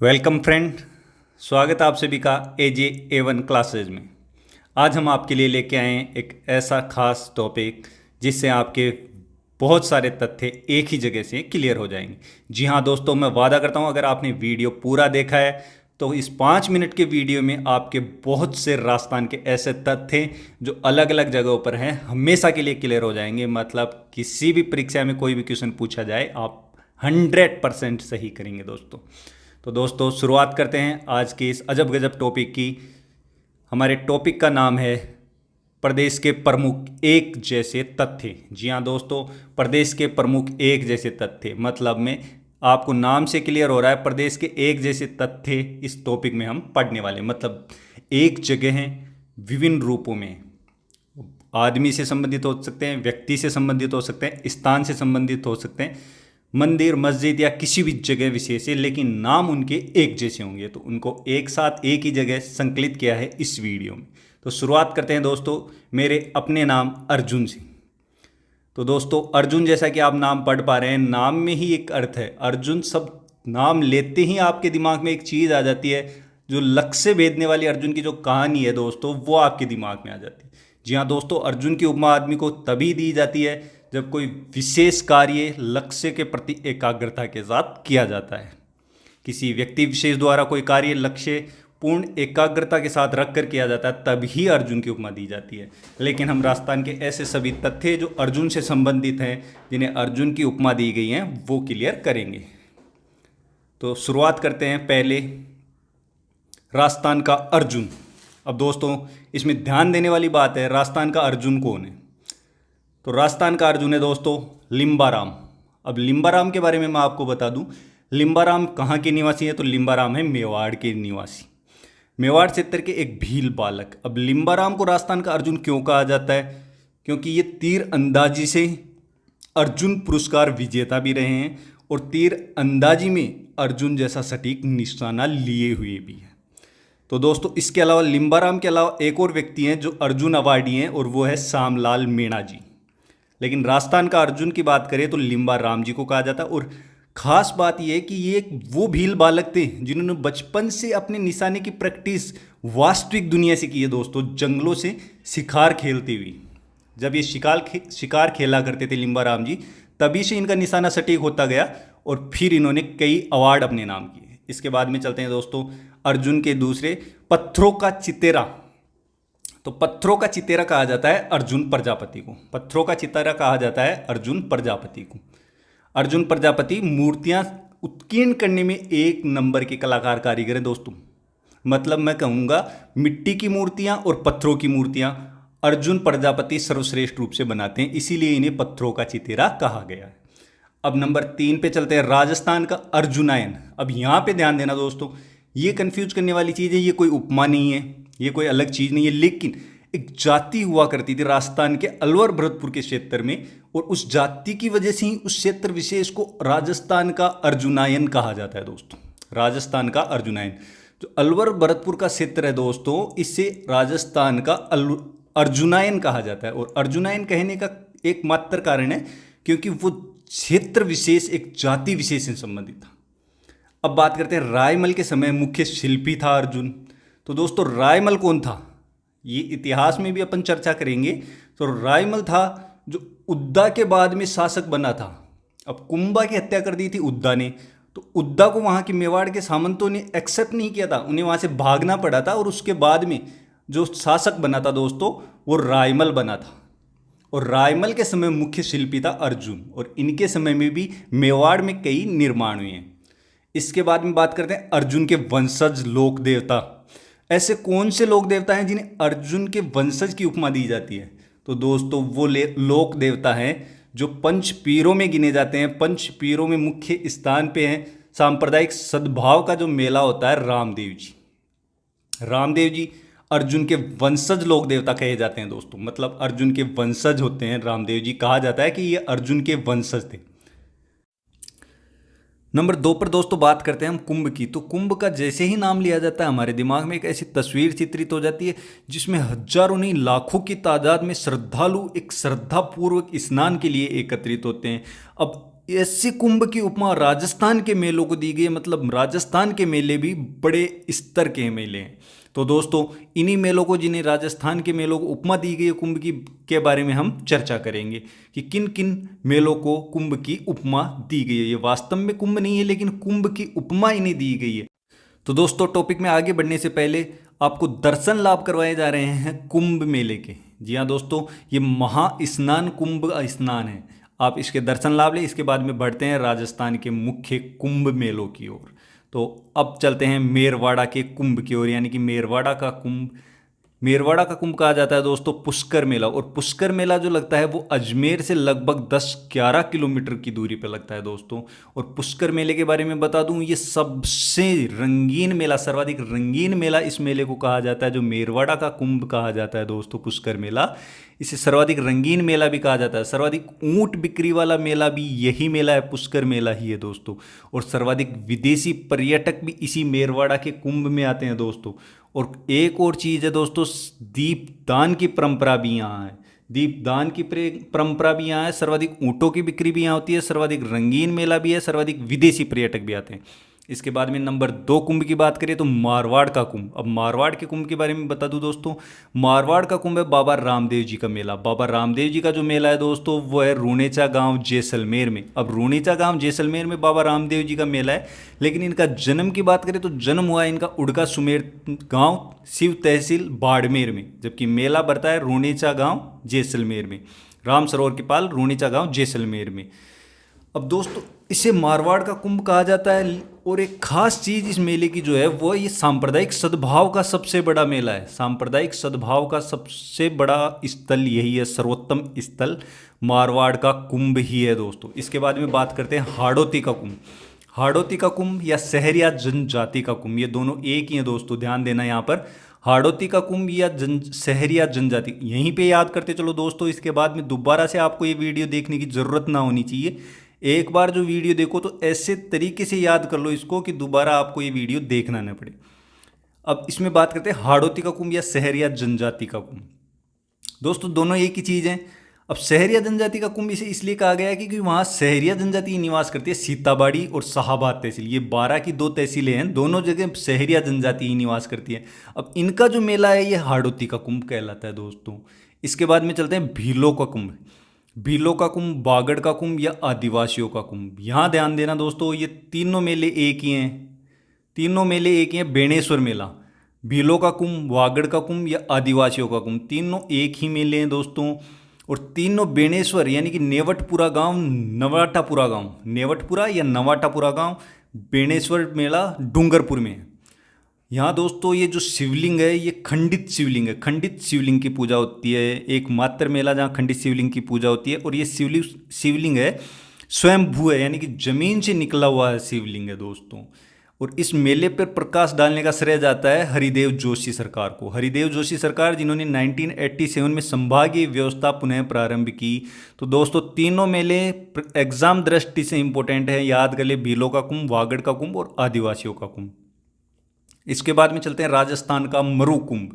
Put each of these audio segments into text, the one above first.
Welcome friend. स्वागत है आप सभी का AJ-A1 क्लासेज में। आज हम आपके लिए लेके आए हैं एक ऐसा खास टॉपिक जिससे आपके बहुत सारे तथ्य एक ही जगह से क्लियर हो जाएंगे। जी हाँ दोस्तों, मैं वादा करता हूँ अगर आपने वीडियो पूरा देखा है तो इस 5 मिनट के वीडियो में आपके बहुत से राजस्थान के ऐसे तथ्य जो अलग अलग जगहों पर हैं हमेशा के लिए क्लियर हो जाएंगे। मतलब किसी भी परीक्षा में कोई भी क्वेश्चन पूछा जाए आप 100% सही करेंगे दोस्तों। तो दोस्तों शुरुआत करते हैं आज की इस अजब गजब टॉपिक की। हमारे टॉपिक का नाम है प्रदेश के प्रमुख एक जैसे तथ्य। जी हाँ दोस्तों, प्रदेश के प्रमुख एक जैसे तथ्य मतलब में आपको नाम से क्लियर हो रहा है प्रदेश के एक जैसे तथ्य इस टॉपिक में हम पढ़ने वाले। मतलब एक जगह हैं, विभिन्न रूपों में आदमी से संबंधित हो सकते हैं, व्यक्ति से संबंधित हो सकते हैं, स्थान से संबंधित हो सकते हैं, मंदिर मस्जिद या किसी भी जगह विशेष है, लेकिन नाम उनके एक जैसे होंगे। तो उनको एक साथ एक ही जगह संकलित किया है इस वीडियो में। तो शुरुआत करते हैं दोस्तों मेरे अपने नाम अर्जुन से। तो दोस्तों अर्जुन जैसा कि आप नाम पढ़ पा रहे हैं, नाम में ही एक अर्थ है अर्जुन। सब नाम लेते ही आपके दिमाग में एक चीज़ आ जाती है, जो लक्ष्य भेदने वाली अर्जुन की जो कहानी है दोस्तों वो आपके दिमाग में आ जाती है। जी हाँ दोस्तों, अर्जुन की उपमा आदमी को तभी दी जाती है जब कोई विशेष कार्य लक्ष्य के प्रति एकाग्रता के साथ किया जाता है। किसी व्यक्ति विशेष द्वारा कोई कार्य लक्ष्य पूर्ण एकाग्रता के साथ रख कर किया जाता है तभी अर्जुन की उपमा दी जाती है। लेकिन हम राजस्थान के ऐसे सभी तथ्य जो अर्जुन से संबंधित हैं जिन्हें अर्जुन की उपमा दी गई हैं वो क्लियर करेंगे। तो शुरुआत करते हैं पहले राजस्थान का अर्जुन। अब दोस्तों इसमें ध्यान देने वाली बात है, राजस्थान का अर्जुन कौन है? तो राजस्थान का अर्जुन है दोस्तों लिम्बाराम। अब लिम्बाराम के बारे में मैं आपको बता दूं, लिम्बाराम कहाँ के निवासी है? तो लिम्बाराम है मेवाड़ के निवासी, मेवाड़ क्षेत्र के एक भील बालक। अब लिम्बाराम को राजस्थान का अर्जुन क्यों कहा जाता है? क्योंकि ये तीर अंदाजी से अर्जुन पुरस्कार विजेता भी रहे हैं और तीर अंदाजी में अर्जुन जैसा सटीक निशाना लिए हुए भी है। तो दोस्तों इसके अलावा लिम्बाराम के अलावा एक और व्यक्ति हैं जो अर्जुन अवार्डी हैं और वो है श्यामलाल मीणा जी। लेकिन राजस्थान का अर्जुन की बात करें तो लिम्बाराम जी को कहा जाता है। और ख़ास बात यह है कि ये वो भील बालक थे जिन्होंने बचपन से अपने निशाने की प्रैक्टिस वास्तविक दुनिया से की है दोस्तों, जंगलों से शिकार खेलते हुए। जब ये शिकार खेला करते थे लिम्बाराम जी, तभी से इनका निशाना सटीक होता गया और फिर इन्होंने कई अवार्ड अपने नाम किए। इसके बाद में चलते हैं दोस्तों अर्जुन के दूसरे, पत्थरों का चितेरा। तो पत्थरों का चितेरा कहा जाता है अर्जुन प्रजापति को। पत्थरों का चितेरा कहा जाता है अर्जुन प्रजापति को। अर्जुन प्रजापति मूर्तियां उत्कीर्ण करने में एक नंबर के कलाकार कारीगर हैं दोस्तों। मतलब मैं कहूँगा मिट्टी की मूर्तियां और पत्थरों की मूर्तियां अर्जुन प्रजापति सर्वश्रेष्ठ रूप से बनाते हैं, इसीलिए इन्हें पत्थरों का चितेरा कहा गया है। अब नंबर 3 पे चलते हैं, राजस्थान का अर्जुनायन। अब यहाँ पे ध्यान देना दोस्तों, ये कंफ्यूज करने वाली चीज़ है, ये कोई उपमा नहीं है, ये कोई अलग चीज़ नहीं है, लेकिन एक जाति हुआ करती थी राजस्थान के अलवर भरतपुर के क्षेत्र में, और उस जाति की वजह से ही उस क्षेत्र विशेष को राजस्थान का अर्जुनायन कहा जाता है दोस्तों। राजस्थान का अर्जुनायन जो अलवर भरतपुर का क्षेत्र है दोस्तों, इससे राजस्थान का अर्जुनायन कहा जाता है। और अर्जुनायन कहने का एकमात्र कारण है क्योंकि वो क्षेत्र विशेष एक जाति विशेष से संबंधित था। अब बात करते हैं रायमल के समय मुख्य शिल्पी था अर्जुन। तो दोस्तों रायमल कौन था, ये इतिहास में भी अपन चर्चा करेंगे। तो रायमल था जो उद्दा के बाद में शासक बना था। अब कुंभा की हत्या कर दी थी उद्दा ने, तो उद्दा को वहाँ के मेवाड़ के सामंतों ने एक्सेप्ट नहीं किया था, उन्हें वहाँ से भागना पड़ा था। और उसके बाद में जो शासक बना था दोस्तों वो रायमल बना था। और रायमल के समय मुख्य शिल्पी था अर्जुन, और इनके समय में भी मेवाड़ में कई निर्माण हुए हैं। इसके बाद में बात करते हैं अर्जुन के वंशज लोक देवता। ऐसे कौन से लोक देवता हैं जिन्हें अर्जुन के वंशज की उपमा दी जाती है? तो दोस्तों वो लोक देवता हैं जो पंच पीरों में गिने जाते हैं। पंच पीरों में मुख्य स्थान पे हैं सांप्रदायिक सद्भाव का जो मेला होता है रामदेव जी। रामदेव जी अर्जुन के वंशज लोक देवता कहे जाते हैं दोस्तों। मतलब अर्जुन के वंशज होते हैं रामदेव जी, कहा जाता है कि ये अर्जुन के वंशज थे। नंबर 2 पर दोस्तों बात करते हैं हम कुंभ की। तो कुंभ का जैसे ही नाम लिया जाता है हमारे दिमाग में एक ऐसी तस्वीर चित्रित हो जाती है जिसमें हजारों नहीं लाखों की तादाद में श्रद्धालु एक श्रद्धापूर्वक स्नान के लिए एकत्रित होते हैं। अब ऐसे कुंभ की उपमा राजस्थान के मेलों को दी गई है। मतलब राजस्थान के मेले भी बड़े स्तर के मेले हैं। तो दोस्तों इन्हीं मेलों को, जिन्हें राजस्थान के मेलों को उपमा दी गई है कुंभ की, के बारे में हम चर्चा करेंगे कि किन किन मेलों को कुंभ की उपमा दी गई है। ये वास्तव में कुंभ नहीं है, लेकिन कुंभ की उपमा इन्हें दी गई है। तो दोस्तों टॉपिक में आगे बढ़ने से पहले आपको दर्शन लाभ करवाए जा रहे हैं कुंभ मेले के। जी हाँ दोस्तों, ये महा स्नान कुंभ स्नान है। आप इसके दर्शन लाभ लें। इसके बाद में बढ़ते हैं राजस्थान के मुख्य कुंभ मेलों की ओर। तो अब चलते हैं मेरवाड़ा के कुंभ की ओर, यानी कि मेरवाड़ा का कुंभ। मेरवाड़ा का कुंभ कहा जाता है दोस्तों पुष्कर मेला। और पुष्कर मेला जो लगता है वो अजमेर से लगभग 10-11 किलोमीटर की दूरी पर लगता है दोस्तों। और पुष्कर मेले के बारे में बता दूं, ये सबसे रंगीन मेला, सर्वाधिक रंगीन मेला इस मेले को कहा जाता है, जो मेरवाड़ा का कुंभ कहा जाता है दोस्तों पुष्कर मेला। इसे सर्वाधिक रंगीन मेला भी कहा जाता है। सर्वाधिक ऊंट बिक्री वाला मेला भी यही मेला है, पुष्कर मेला ही है दोस्तों। और सर्वाधिक विदेशी पर्यटक भी इसी मेरवाड़ा के कुंभ में आते हैं दोस्तों। और एक और चीज़ है दोस्तों, दीपदान की परंपरा भी यहाँ है। दीपदान की परंपरा भी यहाँ है। सर्वाधिक ऊँटों की बिक्री भी यहाँ होती है। सर्वाधिक रंगीन मेला भी है। सर्वाधिक विदेशी पर्यटक भी आते हैं। इसके बाद में नंबर 2 कुंभ की बात करें तो मारवाड़ का कुंभ। अब मारवाड़ के कुंभ के बारे में बता दूं दोस्तों, मारवाड़ का कुंभ है बाबा रामदेव जी का मेला। बाबा रामदेव जी का जो मेला है दोस्तों वो है रूणेचा गांव जैसलमेर में। अब रूणेचा गांव जैसलमेर में बाबा रामदेव जी का मेला है। लेकिन इनका जन्म की बात करें तो जन्म हुआ है इनका उड़का सुमेर गाँव, शिव तहसील बाड़मेर में। जबकि मेला बढ़ता है रूणेचा गाँव जैसलमेर में, राम सरोवर के पास रूणेचा गाँव जैसलमेर में। अब दोस्तों इसे मारवाड़ का कुंभ कहा जाता है। और एक खास चीज इस मेले की जो है वो ये सांप्रदायिक सद्भाव का सबसे बड़ा मेला है। सांप्रदायिक सद्भाव का सबसे बड़ा स्थल यही है, सर्वोत्तम स्थल मारवाड़ का कुंभ ही है दोस्तों। इसके बाद में बात करते हैं हाड़ौती का कुंभ। हाड़ौती का कुंभ या सहरिया जनजाति का कुंभ, ये दोनों एक ही है दोस्तों, ध्यान देना यहाँ पर। हाड़ौती का कुंभ या सहरिया जनजाति, यहीं पे याद करते चलो दोस्तों। इसके बाद में दोबारा से आपको ये वीडियो देखने की जरूरत ना होनी चाहिए। एक बार जो वीडियो देखो तो ऐसे तरीके से याद कर लो इसको कि दोबारा आपको ये वीडियो देखना न पड़े। अब इसमें बात करते हैं हाड़ौती का कुंभ या सहरिया जनजाति का कुंभ। दोस्तों दोनों एक ही चीज़ हैं। अब सहरिया जनजाति का कुंभ इसे इसलिए कहा गया है क्योंकि वहाँ सहरिया जनजाति निवास करती है। सीताबाड़ी और शाहाबाद तहसील, ये 12 की 2 तहसीलें हैं, दोनों जगह सहरिया जनजाति ही निवास करती है। अब इनका जो मेला है ये हाड़ौती का कुंभ कहलाता है दोस्तों। इसके बाद में चलते हैं भीलों का कुंभ। भीलों का कुंभ, बागड़ का कुंभ या आदिवासियों का कुंभ। यहाँ ध्यान देना दोस्तों, ये तीनों मेले एक ही हैं। तीनों मेले एक ही हैं। बेणेश्वर मेला, भीलों का कुंभ, वागड़ का कुंभ या आदिवासियों का कुंभ, तीनों एक ही मेले हैं दोस्तों। और तीनों बेणेश्वर यानी कि नेवटपुरा गांव, नवाटापुरा गांव, नेवटपुरा या नवाटापुरा गांव, बेणेश्वर मेला डूंगरपुर में है। यहाँ दोस्तों ये जो शिवलिंग है ये खंडित शिवलिंग है। खंडित शिवलिंग की पूजा होती है। एकमात्र मेला जहाँ खंडित शिवलिंग की पूजा होती है। और ये शिवलिंग है स्वयंभू है, यानी कि जमीन से निकला हुआ है शिवलिंग है दोस्तों। और इस मेले पर प्रकाश डालने का श्रेय जाता है हरिदेव जोशी सरकार को। हरिदेव जोशी सरकार जिन्होंने 1987 में संभागीय व्यवस्था पुनः प्रारंभ की। तो दोस्तों तीनों मेले एग्जाम दृष्टि से इंपॉर्टेंट है, याद कर ले। भीलों का कुंभ, वागड़ का कुंभ और आदिवासियों का कुंभ। इसके बाद में चलते हैं राजस्थान का मरु कुंभ।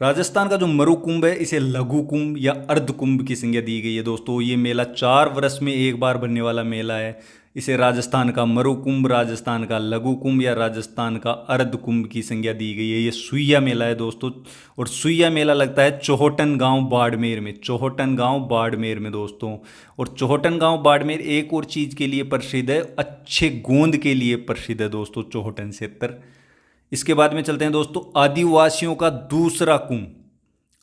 राजस्थान का जो मरु कुंभ है इसे लघु कुंभ या अर्ध कुंभ की संज्ञा दी गई है दोस्तों। ये मेला 4 वर्ष में एक बार बनने वाला मेला है। इसे राजस्थान का मरु कुंभ, राजस्थान का लघु कुंभ या राजस्थान का अर्ध कुंभ की संज्ञा दी गई है। ये सुइया मेला है दोस्तों। और सुइया मेला लगता है चौहटन गांव बाड़मेर में। चौहटन गांव बाड़मेर में दोस्तों। और चौहटन गांव बाड़मेर एक और चीज़ के लिए प्रसिद्ध है, अच्छे गोंद के लिए प्रसिद्ध है दोस्तों चौहटन क्षेत्र। इसके बाद में चलते हैं दोस्तों आदिवासियों का दूसरा कुंभ।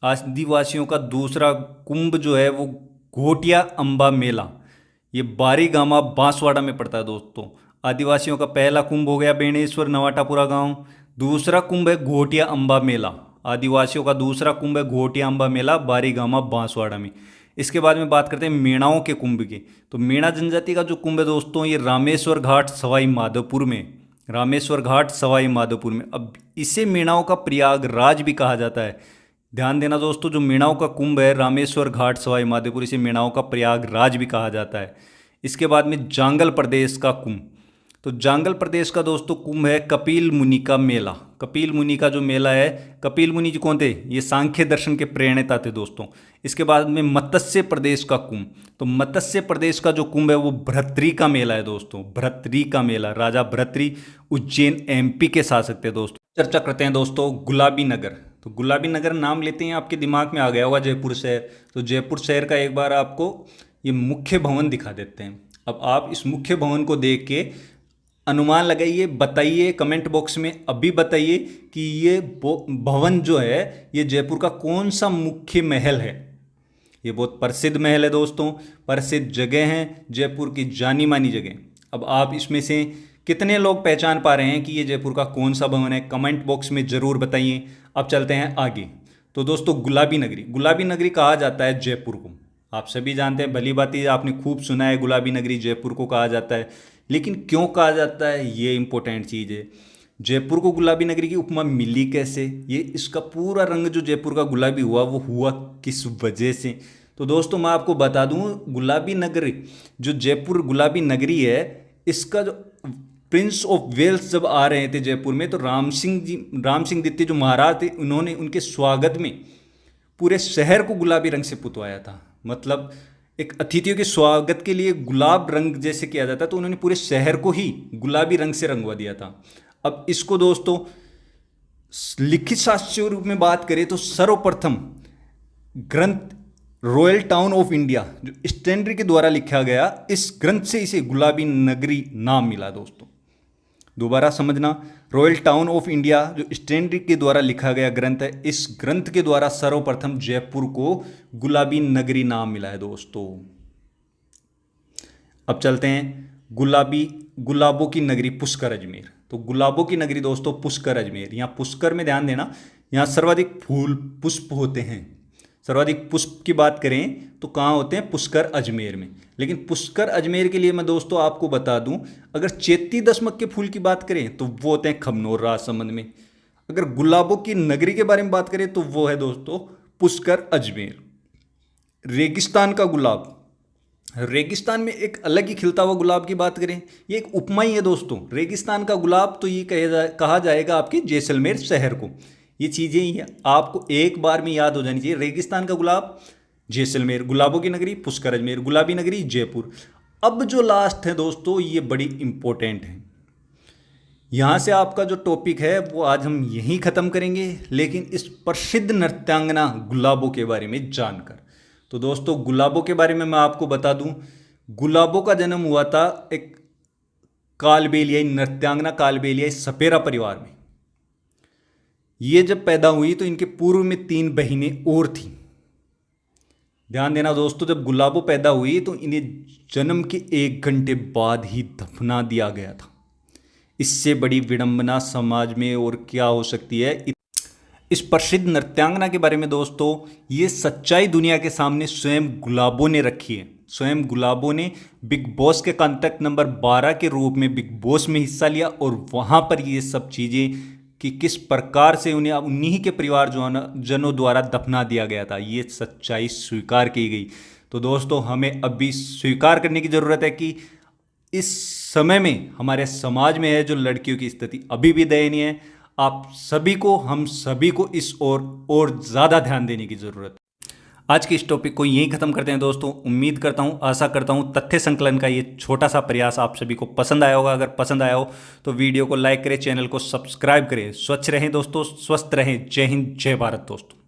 आदिवासियों का दूसरा कुंभ जो है वो घोटिया अम्बा मेला, ये बारीगामा बांसवाड़ा में पड़ता है दोस्तों। आदिवासियों का पहला कुंभ हो गया बेणेश्वर नवाटापुरा गांव। दूसरा कुंभ है घोटिया अम्बा मेला। आदिवासियों का दूसरा कुंभ है घोटिया अम्बा मेला, बारीगामा बांसवाड़ा में। इसके बाद में बात करते हैं मेणाओं के कुंभ की। तो मेणा जनजाति का जो कुंभ है दोस्तों ये रामेश्वर घाट सवाई माधोपुर में, रामेश्वर घाट सवाई माधोपुर में। अब इसे मेणाओं का प्रयागराज भी कहा जाता है। ध्यान देना दोस्तों, जो मेणाओं का कुंभ है रामेश्वर घाट सवाई माधोपुर, इसे मेणाओं का प्रयागराज भी कहा जाता है। इसके बाद में जांगल प्रदेश का कुंभ। तो जांगल प्रदेश का दोस्तों कुंभ है कपिल मुनि का मेला। कपिल मुनि का जो मेला है, कपिल मुनि जी कौन थे? ये सांख्य दर्शन के प्रणेता थे दोस्तों। इसके बाद में मत्स्य प्रदेश का कुंभ, तो मत्स्य प्रदेश का जो कुंभ है वो भर्तृ का मेला है दोस्तों। भर्तृ का मेला, राजा भर्तृ उज्जैन एमपी के शासक थे दोस्तों। चर्चा करते हैं दोस्तों गुलाबी नगर। तो गुलाबी नगर नाम लेते हैं, आपके दिमाग में आ गया होगा जयपुर शहर। तो जयपुर शहर का एक बार आपको ये मुख्य भवन दिखा देते हैं। अब आप इस मुख्य भवन को देख के अनुमान लगाइए, बताइए कमेंट बॉक्स में, अभी बताइए कि ये भवन जो है ये जयपुर का कौन सा मुख्य महल है। ये बहुत प्रसिद्ध महल है दोस्तों, प्रसिद्ध जगह है, जयपुर की जानी मानी जगह। अब आप इसमें से कितने लोग पहचान पा रहे हैं कि ये जयपुर का कौन सा भवन है, कमेंट बॉक्स में ज़रूर बताइए। अब चलते हैं आगे। तो दोस्तों गुलाबी नगरी, गुलाबी नगरी कहा जाता है जयपुर को। आप सभी जानते हैं, भली बात ही आपने खूब सुना है, गुलाबी नगरी जयपुर को कहा जाता है। लेकिन क्यों कहा जाता है, ये इंपॉर्टेंट चीज़ है। जयपुर को गुलाबी नगरी की उपमा मिली कैसे, ये इसका पूरा रंग जो जयपुर का गुलाबी हुआ वो हुआ किस वजह से। तो दोस्तों मैं आपको बता दूं, गुलाबी नगरी जो जयपुर गुलाबी नगरी है, इसका जो प्रिंस ऑफ वेल्स जब आ रहे थे जयपुर में, तो राम सिंह द्वितीय जो महाराज थे, उन्होंने उनके स्वागत में पूरे शहर को गुलाबी रंग से पुतवाया था। मतलब एक अतिथियों के स्वागत के लिए गुलाब रंग जैसे किया जाता, तो उन्होंने पूरे शहर को ही गुलाबी रंग से रंगवा दिया था। अब इसको दोस्तों लिखित शास्त्रीय रूप में बात करें तो सर्वप्रथम ग्रंथ रॉयल टाउन ऑफ इंडिया जो स्टैनली के द्वारा लिखा गया, इस ग्रंथ से इसे गुलाबी नगरी नाम मिला दोस्तों। दोबारा समझना, रॉयल टाउन ऑफ इंडिया जो स्टैनली के द्वारा लिखा गया ग्रंथ है, इस ग्रंथ के द्वारा सर्वप्रथम जयपुर को गुलाबी नगरी नाम मिला है दोस्तों। अब चलते हैं गुलाबों की नगरी पुष्कर अजमेर। तो गुलाबों की नगरी दोस्तों पुष्कर अजमेर। यहाँ पुष्कर में ध्यान देना, यहाँ सर्वाधिक फूल पुष्प होते हैं। सर्वाधिक पुष्प की बात करें तो कहाँ होते हैं? पुष्कर अजमेर में। लेकिन पुष्कर अजमेर के लिए मैं दोस्तों आपको बता दूं, अगर चेती दशमक के फूल की बात करें तो वो होते हैं खमनोर राजसमंद में। अगर गुलाबों की नगरी के बारे में बात करें तो वो है दोस्तों पुष्कर अजमेर। रेगिस्तान का गुलाब, रेगिस्तान में एक अलग ही खिलता हुआ गुलाब की बात करें, ये एक उपमा ही है दोस्तों। रेगिस्तान का गुलाब तो ये कहा जाएगा आपके जैसलमेर शहर को। ये चीज़ें ही आपको एक बार में याद हो जानी चाहिए। रेगिस्तान का गुलाब जैसलमेर, गुलाबों की नगरी पुष्कर अजमेर, गुलाबी नगरी जयपुर। अब जो लास्ट है दोस्तों ये बड़ी इंपॉर्टेंट है। यहाँ से आपका जो टॉपिक है वो आज हम यहीं ख़त्म करेंगे, लेकिन इस प्रसिद्ध नृत्यांगना गुलाबों के बारे में जानकर। तो दोस्तों गुलाबों के बारे में मैं आपको बता दूं, गुलाबों का जन्म हुआ था एक कालबेलियाई नृत्यांगना कालबेलियाई सपेरा परिवार में। ये जब पैदा हुई तो इनके पूर्व में 3 बहनें और थीं। ध्यान देना दोस्तों, जब गुलाबों पैदा हुई तो इन्हें जन्म के 1 घंटे बाद ही दफना दिया गया था। इससे बड़ी विडंबना समाज में और क्या हो सकती है। इस प्रसिद्ध नृत्यांगना के बारे में दोस्तों ये सच्चाई दुनिया के सामने स्वयं गुलाबों ने रखी है। स्वयं गुलाबों ने बिग बॉस के कॉन्टेस्ट नंबर 12 के रूप में बिग बॉस में हिस्सा लिया और वहाँ पर ये सब चीज़ें कि किस प्रकार से उन्हें उन्हीं के परिवार जनों द्वारा दफना दिया गया था, ये सच्चाई स्वीकार की गई। तो दोस्तों हमें अभी स्वीकार करने की ज़रूरत है कि इस समय में हमारे समाज में है जो लड़कियों की स्थिति अभी भी दयनीय है। आप सभी को, हम सभी को इस और ज़्यादा ध्यान देने की ज़रूरत है। आज के इस टॉपिक को यहीं ख़त्म करते हैं दोस्तों। उम्मीद करता हूँ, आशा करता हूँ तथ्य संकलन का ये छोटा सा प्रयास आप सभी को पसंद आया होगा। अगर पसंद आया हो तो वीडियो को लाइक करें, चैनल को सब्सक्राइब करें। स्वच्छ रहें दोस्तों, स्वस्थ रहें। जय हिंद, जय भारत दोस्तों।